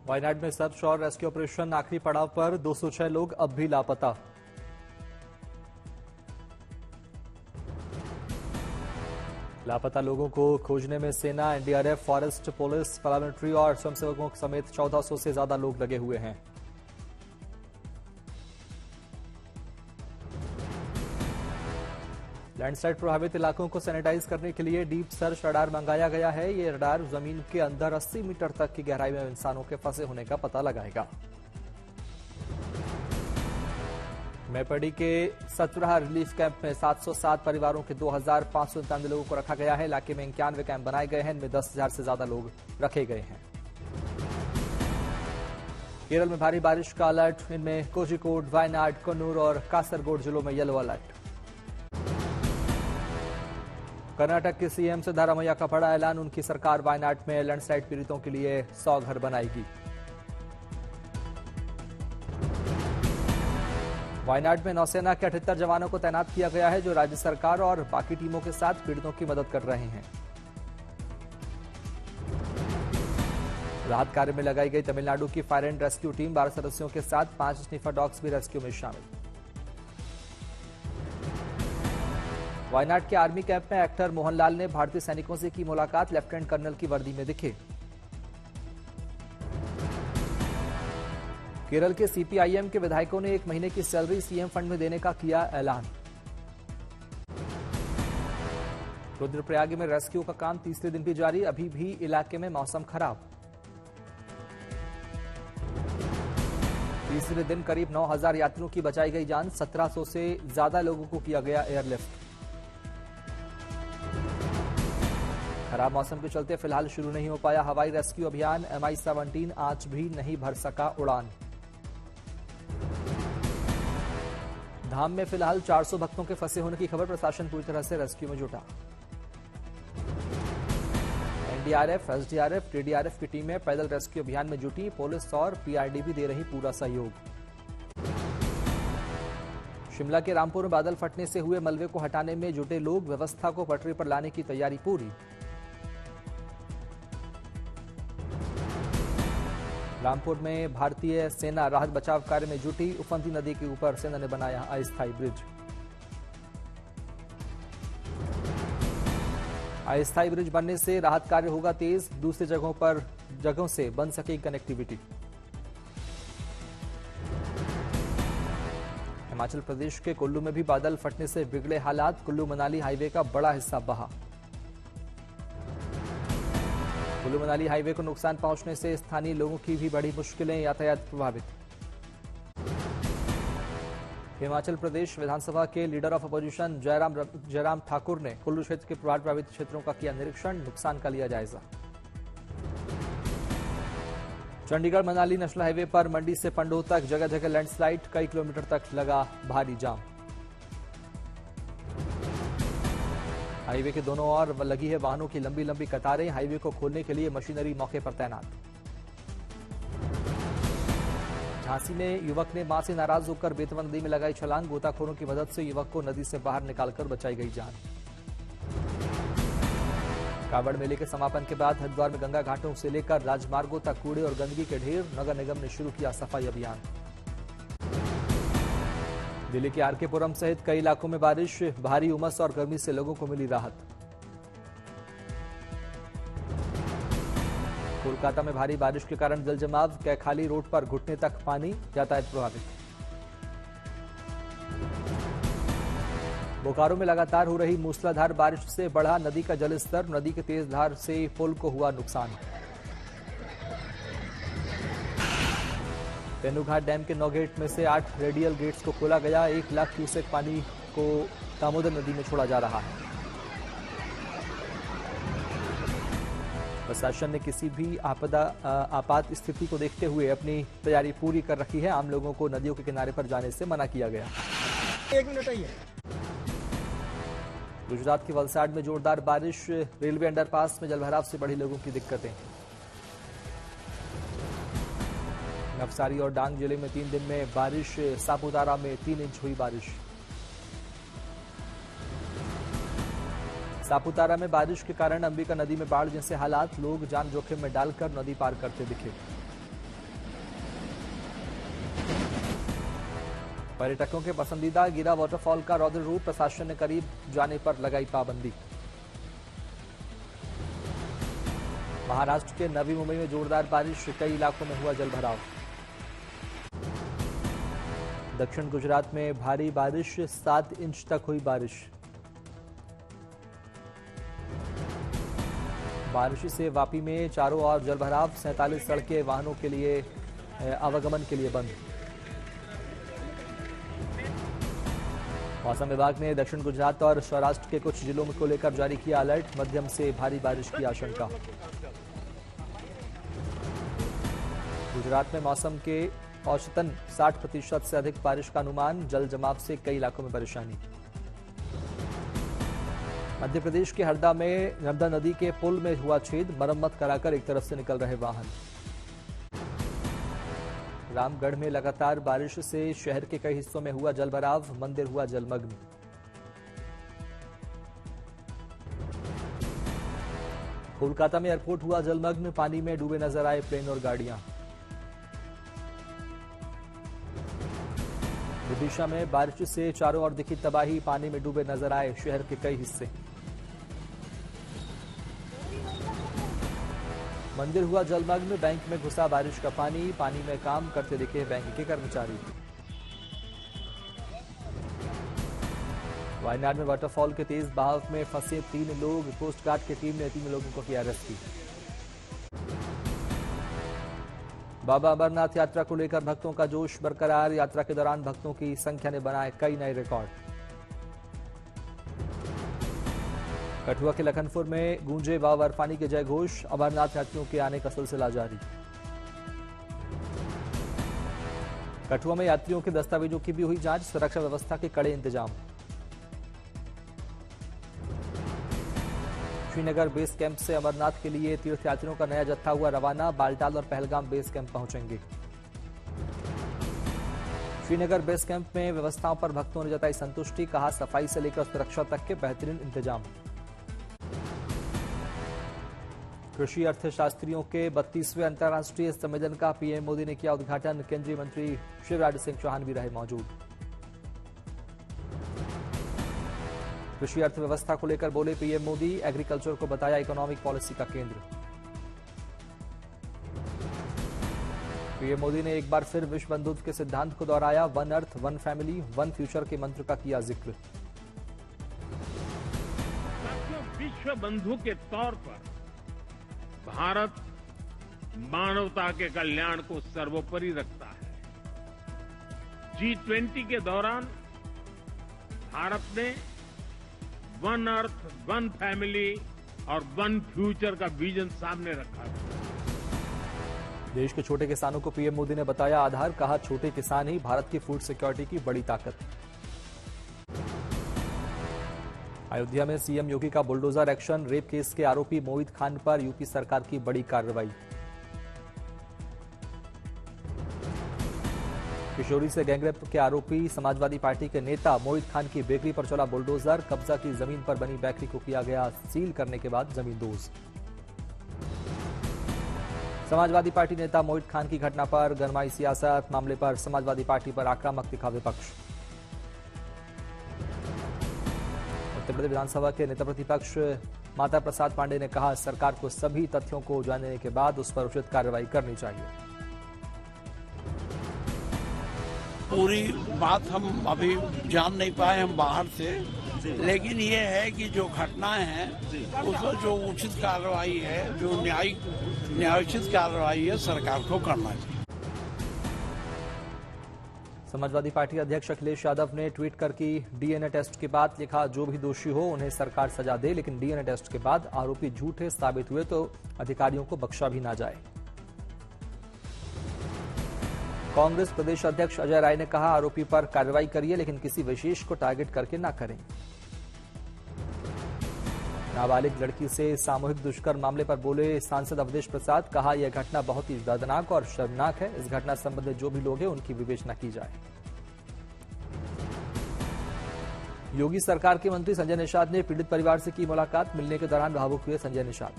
वायनाड में सर्च और rescue operation आखिरी पड़ाव पर 206 लोग अब भी लापता। लापता लोगों को खोजने में सेना, एनडीआरएफ, फॉरेस्ट, पुलिस, पैरामिलिट्री और स्वयंसेवकों समेत 1400 से ज्यादा लोग लगे हुए हैं। लैंडस्लाइड प्रभावित इलाकों को सैनिटाइज करने के लिए डीप सर्च रडार मंगाया गया है। ये रडार जमीन के अंदर 80 मीटर तक की गहराई में इंसानों के फंसे होने का पता लगाएगा। मैपड़ी के 17 रिलीफ कैंप में 707 परिवारों के 2597 लोगों को रखा गया है। इलाके में 91 कैंप बनाए गए हैं। इनमें 10,000 से ज्यादा लोग रखे गए हैं। केरल में भारी बारिश का अलर्ट। इनमें कोझिकोड, वायनाड, कन्नूर और कासरगोड जिलों में येलो अलर्ट। कर्नाटक के सीएम सिद्धारमैया का बड़ा ऐलान। उनकी सरकार वायनाड में लैंडस्लाइड पीड़ितों के लिए 100 घर बनाएगी। वायनाड में नौसेना के 78 जवानों को तैनात किया गया है, जो राज्य सरकार और बाकी टीमों के साथ पीड़ितों की मदद कर रहे हैं। राहत कार्य में लगाई गई तमिलनाडु की फायर एंड रेस्क्यू टीम 12 सदस्यों के साथ 5 स्नीफर डॉग्स भी रेस्क्यू में शामिल। वायनाड के आर्मी कैंप में एक्टर मोहनलाल ने भारतीय सैनिकों से की मुलाकात। लेफ्टिनेंट कर्नल की वर्दी में दिखे। केरल के सीपीआईएम के विधायकों ने 1 महीने की सैलरी सीएम फंड में देने का किया ऐलान। रुद्रप्रयाग में रेस्क्यू का काम तीसरे दिन भी जारी। अभी भी इलाके में मौसम खराब। तीसरे दिन करीब 9,000 यात्रियों की बचाई गई जान। 1700 से ज्यादा लोगों को किया गया एयरलिफ्ट। खराब मौसम के चलते फिलहाल शुरू नहीं हो पाया हवाई रेस्क्यू अभियान। MI-17 आज भी नहीं भर सका उड़ान। धाम में फिलहाल 400 भक्तों के फंसे होने की खबर। प्रशासन पूरी तरह से रेस्क्यू में जुटा। एनडीआरएफ, एसडीआरएफ, टीडीआरएफ की टीमें पैदल रेस्क्यू अभियान में जुटी। पुलिस और पीआरडी भी दे रही पूरा सहयोग। शिमला के रामपुर में बादल फटने से हुए मलबे को हटाने में जुटे लोग। व्यवस्था को पटरी पर लाने की तैयारी पूरी। रामपुर में भारतीय सेना राहत बचाव कार्य में जुटी। उफंती नदी के ऊपर सेना ने बनाया अस्थायी ब्रिज। अस्थायी ब्रिज बनने से राहत कार्य होगा तेज। दूसरी जगहों से बन सकेगी कनेक्टिविटी। हिमाचल प्रदेश के कुल्लू में भी बादल फटने से बिगड़े हालात। कुल्लू मनाली हाईवे का बड़ा हिस्सा बहा। कुल्लू मनाली हाईवे को नुकसान पहुंचने से स्थानीय लोगों की भी बड़ी मुश्किलें। यातायात प्रभावित। हिमाचल प्रदेश विधानसभा के leader of opposition Jairam Thakur ने कुल्लू क्षेत्र के बाढ़ प्रभावित क्षेत्रों का किया निरीक्षण। नुकसान का लिया जायजा। चंडीगढ़ मनाली नेशनल हाईवे पर मंडी से पंडोह तक जगह जगह लैंडस्लाइड। कई किलोमीटर तक लगा भारी जाम। हाईवे के दोनों ओर लगी है वाहनों की लंबी लंबी कतारें। हाईवे को खोलने के लिए मशीनरी मौके पर तैनात। झांसी में युवक ने मां से नाराज होकर बेतवा नदी में लगाई छलांग। गोताखोरों की मदद से युवक को नदी से बाहर निकालकर बचाई गई जान। कांवड़ मेले के समापन के बाद हरिद्वार में गंगा घाटों से लेकर राजमार्गों तक कूड़े और गंदगी के ढेर। नगर निगम ने शुरू किया सफाई अभियान। दिल्ली के आरके पुरम सहित कई इलाकों में बारिश। भारी उमस और गर्मी से लोगों को मिली राहत। कोलकाता में भारी बारिश के कारण जल जमाव। कैखाली रोड पर घुटने तक पानी। यातायात प्रभावित। बोकारो में लगातार हो रही मूसलाधार बारिश से बढ़ा नदी का जलस्तर। नदी के तेज धार से पुल को हुआ नुकसान। तेनुघाट डैम के 9 गेट में से 8 रेडियल गेट्स को खोला गया। 1 लाख क्यूसेक पानी को दामोदर नदी में छोड़ा जा रहा है। प्रशासन ने किसी भी आपात स्थिति को देखते हुए अपनी तैयारी पूरी कर रखी है। आम लोगों को नदियों के किनारे पर जाने से मना किया गया। 1 मिनट आइए। गुजरात के वलसाड में जोरदार बारिश। रेलवे अंडरपास में जलभराव से बढ़ी लोगों की दिक्कतें। नवसारी और डांग जिले में 3 दिन में बारिश। सापुतारा में 3 इंच हुई बारिश। सापुतारा में बारिश के कारण अंबिका नदी में बाढ़ जैसे हालात। लोग जान जोखिम में डालकर नदी पार करते दिखे। पर्यटकों के पसंदीदा गिरा वाटरफॉल का रौद्र रूप, प्रशासन ने करीब जाने पर लगाई पाबंदी। महाराष्ट्र के नवी मुंबई में जोरदार बारिश, कई इलाकों में हुआ जलभराव। दक्षिण गुजरात में भारी बारिश, 7 इंच तक हुई बारिश। बारिश से वापी में चारों ओर जलभराव, 47 सड़कें वाहनों के लिए आवागमन के लिए बंद। मौसम विभाग ने दक्षिण गुजरात और सौराष्ट्र के कुछ जिलों को लेकर जारी किया अलर्ट, मध्यम से भारी बारिश की आशंका। गुजरात में मौसम के औसतन 60% से अधिक बारिश का अनुमान, जल जमाव से कई इलाकों में परेशानी। मध्य प्रदेश के हरदा में नर्मदा नदी के पुल में हुआ छेद, मरम्मत कराकर एक तरफ से निकल रहे वाहन। रामगढ़ में लगातार बारिश से शहर के कई हिस्सों में हुआ जलभराव, मंदिर हुआ जलमग्न। कोलकाता में एयरपोर्ट हुआ जलमग्न, पानी में डूबे नजर आए प्लेन और गाड़ियां। विदिशा में बारिश से चारों ओर दिखी तबाही, पानी में डूबे नजर आए शहर के कई हिस्से। मंदिर हुआ जलमग्न, बैंक में घुसा बारिश का पानी, पानी में काम करते दिखे बैंक के कर्मचारी। वायनाड में वाटरफॉल के तेज बहाव में फंसे 3 लोग, कोस्ट गार्ड की टीम ने 3 लोगों को किया रेस्क्यू। बाबा अमरनाथ यात्रा को लेकर भक्तों का जोश बरकरार, यात्रा के दौरान भक्तों की संख्या ने बनाए कई नए रिकॉर्ड। कठुआ के लखनपुर में गूंजे बाबा बर्फानी के जय घोष, अमरनाथ यात्रियों के आने का सिलसिला जारी। कठुआ में यात्रियों के दस्तावेजों की भी हुई जांच, सुरक्षा व्यवस्था के कड़े इंतजाम। श्रीनगर बेस कैंप से अमरनाथ के लिए तीर्थयात्रियों का नया जत्था हुआ रवाना, बालटाल और पहलगाम बेस कैंप पहुंचेंगे। श्रीनगर बेस कैंप में व्यवस्थाओं पर भक्तों ने जताई संतुष्टि, कहा सफाई से लेकर सुरक्षा तक के बेहतरीन इंतजाम। कृषि अर्थशास्त्रियों के 32वें अंतर्राष्ट्रीय सम्मेलन का पीएम मोदी ने किया उद्घाटन, केंद्रीय मंत्री शिवराज सिंह चौहान भी रहे मौजूद। कृषि अर्थव्यवस्था को लेकर बोले पीएम मोदी, एग्रीकल्चर को बताया इकोनॉमिक पॉलिसी का केंद्र। पीएम मोदी ने एक बार फिर विश्व बंधुत्व के सिद्धांत को दोहराया, 1 अर्थ 1 फैमिली 1 फ्यूचर के मंत्र का किया जिक्र। विश्व बंधु के तौर पर भारत मानवता के कल्याण को सर्वोपरि रखता है। G20 के दौरान भारत ने 1 अर्थ 1 फैमिली और 1 फ्यूचर का विजन सामने रखा था। देश के छोटे किसानों को पीएम मोदी ने बताया आधार, कहा छोटे किसान ही भारत की फूड सिक्योरिटी की बड़ी ताकत। अयोध्या में सीएम योगी का बुलडोजर एक्शन, रेप केस के आरोपी मोहित खान पर यूपी सरकार की बड़ी कार्रवाई। किशोरी से गैंगरेप के आरोपी समाजवादी पार्टी के नेता मोहित खान की बेकरी पर चला बुलडोजर, कब्जा की जमीन पर बनी बेकरी को किया गया सील करने के बाद जमींदोज। समाजवादी पार्टी नेता मोहित खान की घटना पर गरमाई सियासत, मामले पर समाजवादी पार्टी पर आक्रामक दिखा विपक्ष। उत्तर प्रदेश विधानसभा के नेता प्रतिपक्ष माता प्रसाद पांडे ने कहा, सरकार को सभी तथ्यों को जानने के बाद उस पर उचित कार्रवाई करनी चाहिए। पूरी बात हम अभी जान नहीं पाए, हम बाहर से, लेकिन ये है कि जो घटनाएं हैं उसमें जो उचित कार्रवाई है, जो न्यायोचित कार्रवाई है, सरकार को करना चाहिए। समाजवादी पार्टी अध्यक्ष अखिलेश यादव ने ट्वीट कर की डीएनए टेस्ट के बाद लिखा, जो भी दोषी हो उन्हें सरकार सजा दे, लेकिन डीएनए टेस्ट के बाद आरोपी झूठे साबित हुए तो अधिकारियों को बख्शा भी ना जाए। कांग्रेस प्रदेश अध्यक्ष अजय राय ने कहा, आरोपी पर कार्रवाई करिए लेकिन किसी विशेष को टारगेट करके ना करें। नाबालिग लड़की से सामूहिक दुष्कर्म मामले पर बोले सांसद अवधेश प्रसाद, कहा यह घटना बहुत ही दर्दनाक और शर्मनाक है, इस घटना संबंधित जो भी लोग हैं उनकी विवेचना की जाए। योगी सरकार के मंत्री संजय निषाद ने पीड़ित परिवार से की मुलाकात, मिलने के दौरान भावुक हुए संजय निषाद।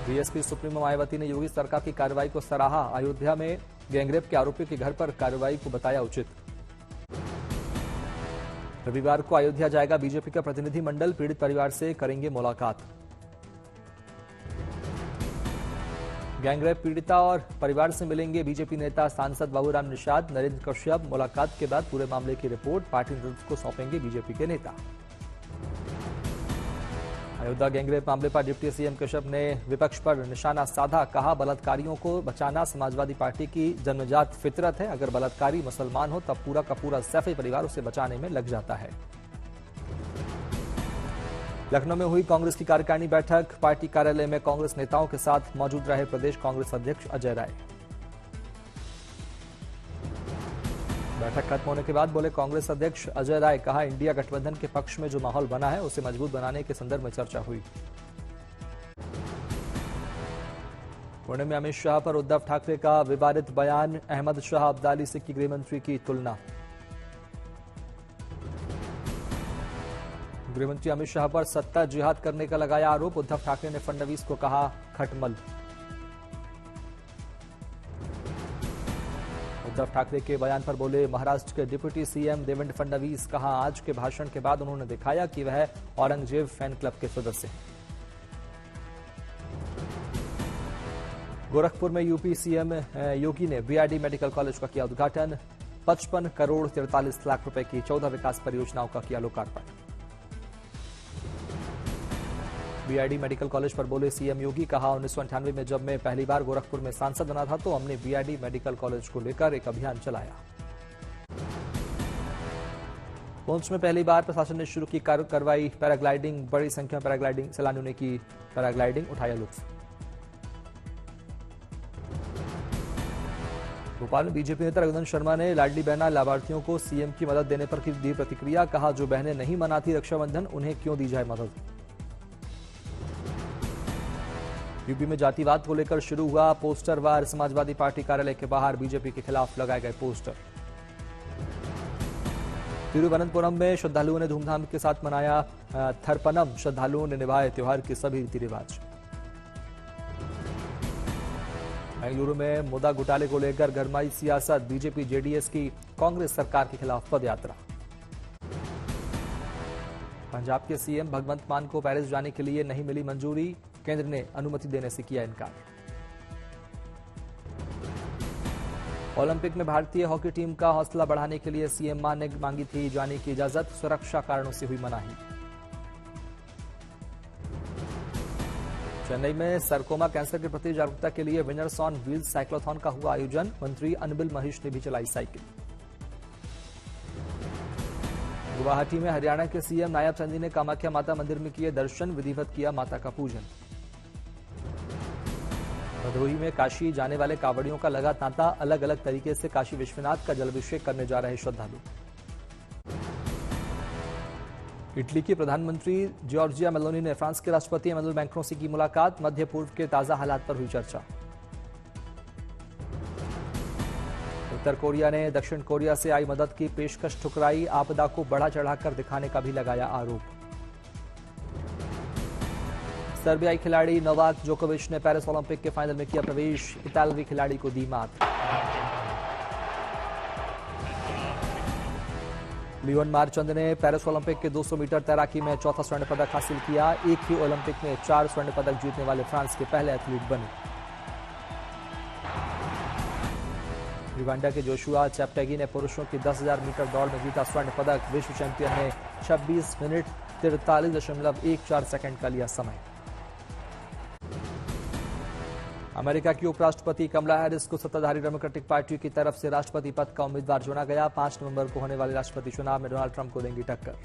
बीएसपी सुप्रीमो मायावती ने योगी सरकार की कार्रवाई को सराहा। अयोध्या में गैंगरेप के आरोपी के घर पर कार्रवाई को बताया उचित। रविवार को अयोध्या जाएगा बीजेपी का प्रतिनिधिमंडल, पीड़ित परिवार से करेंगे मुलाकात। गैंगरेप पीड़िता और परिवार से मिलेंगे बीजेपी नेता सांसद बाबूराम निषाद, नरेंद्र कश्यप। मुलाकात के बाद पूरे मामले की रिपोर्ट पार्टी नेतृत्व को सौंपेंगे बीजेपी के नेता। अयोध्या गैंगरेप मामले पर डिप्टी सीएम कश्यप ने विपक्ष पर निशाना साधा। कहा, बलात्कारियों को बचाना समाजवादी पार्टी की जन्मजात फितरत है। अगर बलात्कारी मुसलमान हो तब पूरा का पूरा सैफी परिवार उसे बचाने में लग जाता है। लखनऊ में हुई कांग्रेस की कार्यकारिणी बैठक। पार्टी कार्यालय में कांग्रेस नेताओं के साथ मौजूद रहे प्रदेश कांग्रेस अध्यक्ष अजय राय। बैठक खत्म होने के बाद बोले कांग्रेस अध्यक्ष अजय राय। कहा, इंडिया गठबंधन के पक्ष में जो माहौल बना है उसे मजबूत बनाने के संदर्भ में चर्चा हुई। पुणे में अमित शाह पर उद्धव ठाकरे का विवादित बयान। अहमद शाह अब्दाली से की गृहमंत्री की तुलना। गृहमंत्री अमित शाह पर सत्ता जिहाद करने का लगाया आरोप। उद्धव ठाकरे ने फडणवीस को कहा खटमल। उद्धव ठाकरे के बयान पर बोले महाराष्ट्र के डिप्टी सीएम देवेंद्र फडणवीस। कहा, आज के भाषण के बाद उन्होंने दिखाया कि वह औरंगजेब फैन क्लब के सदस्य हैं। गोरखपुर में यूपी सीएम योगी ने बीआरडी मेडिकल कॉलेज का किया उद्घाटन। 55 करोड़ 43 लाख रुपए की 14 विकास परियोजनाओं का किया लोकार्पण। बीआरडी मेडिकल कॉलेज पर बोले सीएम योगी। कहा, 1998 में जब मैं पहली बार गोरखपुर में सांसद बना था तो हमने बीआरडी मेडिकल कॉलेज को लेकर एक अभियान चलाया। पुंछ में पहली बार प्रशासन ने शुरू की कार्रवाई पैराग्लाइडिंग। बड़ी संख्या में पैराग्लाइडिंग सैलानियों ने की पैराग्लाइडिंग, उठाया लुत्फ। भोपाल में बीजेपी नेता रघुनंदन शर्मा ने लाडली बहना लाभार्थियों को सीएम की मदद देने पर दी प्रतिक्रिया। कहा, जो बहनें नहीं मनाती रक्षाबंधन उन्हें क्यों दी जाए मदद। यूपी में जातिवाद को लेकर शुरू हुआ पोस्टर वार। समाजवादी पार्टी कार्यालय के बाहर बीजेपी के खिलाफ लगाए गए पोस्टर। तिरुवनंतपुरम में श्रद्धालुओं ने धूमधाम के साथ मनाया थरपनम। श्रद्धालुओं ने निभाए त्योहार के सभी रीति रिवाज। बेंगलुरु में मुद्दा घोटाले को लेकर गरमाई सियासत। बीजेपी जेडीएस की कांग्रेस सरकार के खिलाफ पदयात्रा। पंजाब के सीएम भगवंत मान को पेरिस जाने के लिए नहीं मिली मंजूरी। केंद्र ने अनुमति देने से किया इनकार। ओलंपिक में भारतीय हॉकी टीम का हौसला बढ़ाने के लिए सीएम मान ने मांगी थी जाने की इजाजत। सुरक्षा कारणों से हुई मनाही। चेन्नई में सरकोमा कैंसर के प्रति जागरूकता के लिए विनर्स ऑन व्हील्स साइक्लोथॉन का हुआ आयोजन। मंत्री अनबिल महेश ने भी चलाई साइकिल। गुवाहाटी में हरियाणा के सीएम नायब चंदी ने कामाख्या माता मंदिर में किए दर्शन। विधिवत किया माता का पूजन। भदोही में काशी जाने वाले कांवड़ियों का लगा तांता। अलग अलग तरीके से काशी विश्वनाथ का जलाभिषेक करने जा रहे श्रद्धालु। इटली की प्रधानमंत्री जॉर्जिया मेलोनी ने फ्रांस के राष्ट्रपति एमेनुएल मैक्रों से की मुलाकात। मध्य पूर्व के ताजा हालात पर हुई चर्चा। उत्तर कोरिया ने दक्षिण कोरिया से आई मदद की पेशकश ठुकराई। आपदा को बढ़ा चढ़ाकर दिखाने का भी लगाया आरोप। सर्बियाई खिलाड़ी नोवाक जोकोविच ने पेरिस ओलंपिक के फाइनल में किया प्रवेश। इतालवी खिलाड़ी को दी मात। लियोन मारचंद ने पेरिस ओलंपिक के 200 मीटर तैराकी में चौथा स्वर्ण पदक हासिल किया। एक ही ओलंपिक में 4 स्वर्ण पदक जीतने वाले फ्रांस के पहले एथलीट बने। युगांडा के जोशुआ चेप्टेगी ने पुरुषों की 10,000 मीटर दौड़ में जीता स्वर्ण पदक। विश्व चैंपियन ने 26 मिनट 43.14 सेकंड का लिया समय। अमेरिका की उपराष्ट्रपति कमला हैरिस को सत्ताधारी डेमोक्रेटिक पार्टी की तरफ से राष्ट्रपति पद का उम्मीदवार चुना गया। 5 नवंबर को होने वाले राष्ट्रपति चुनाव में डोनाल्ड ट्रंप को देंगी टक्कर।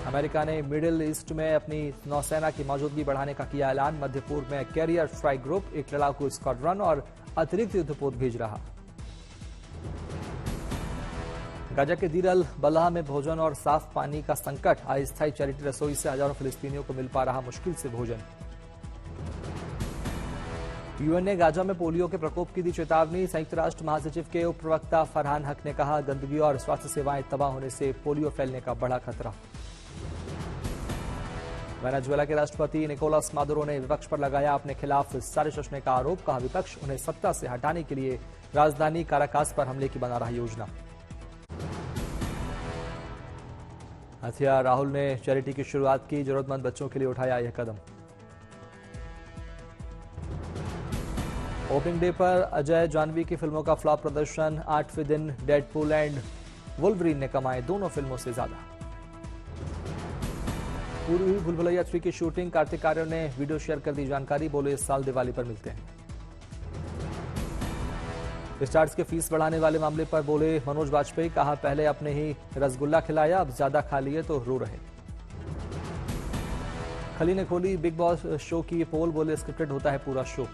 अमेरिका ने मिडिल ईस्ट में अपनी नौसेना की मौजूदगी बढ़ाने का किया ऐलान। मध्य पूर्व में कैरियर स्ट्राइक ग्रुप, एक लड़ाकू स्क्वाड्रन और अतिरिक्त युद्धपोत भेज रहा। गाजा के दीर अल बलाह में भोजन और साफ पानी का संकट। अस्थायी चैरिटी रसोई से हजारों फिलिस्तीनियों को मिल पा रहा मुश्किल से भोजन। यूएन ने गाजा में पोलियो के प्रकोप की दी चेतावनी। संयुक्त राष्ट्र महासचिव के उप प्रवक्ता फरहान हक ने कहा, गंदगी और स्वास्थ्य सेवाएं तबाह होने से पोलियो फैलने का बड़ा खतरा। वेनेजुएला के राष्ट्रपति निकोलस मादुरो ने विपक्ष पर लगाया अपने खिलाफ साजिश रचने का आरोप। कहा विपक्ष उन्हें सत्ता से हटाने के लिए राजधानी काराकास पर हमले की बना रहा योजना। हथिया राहुल ने चैरिटी की शुरुआत की, जरूरतमंद बच्चों के लिए उठाया यह कदम। ओपनिंग डे पर अजय जानवी की फिल्मों का फ्लॉप प्रदर्शन। 8वें दिन डेडपूल एंड वुल्वरीन ने कमाए दोनों फिल्मों से ज्यादा। पूरी हुई भूल भुलैया 3 की शूटिंग। कार्तिक आर्यन ने वीडियो शेयर कर दी जानकारी, बोले इस साल दिवाली पर मिलते हैं। स्टार्स के फीस बढ़ाने वाले मामले पर बोले मनोज वाजपेयी, कहा पहले अपने ही रसगुल्ला खिलाया, अब ज्यादा खा लिए तो रो रहे। खली ने खोली बिग बॉस शो की पोल, बोले स्क्रिप्टेड होता है पूरा शो।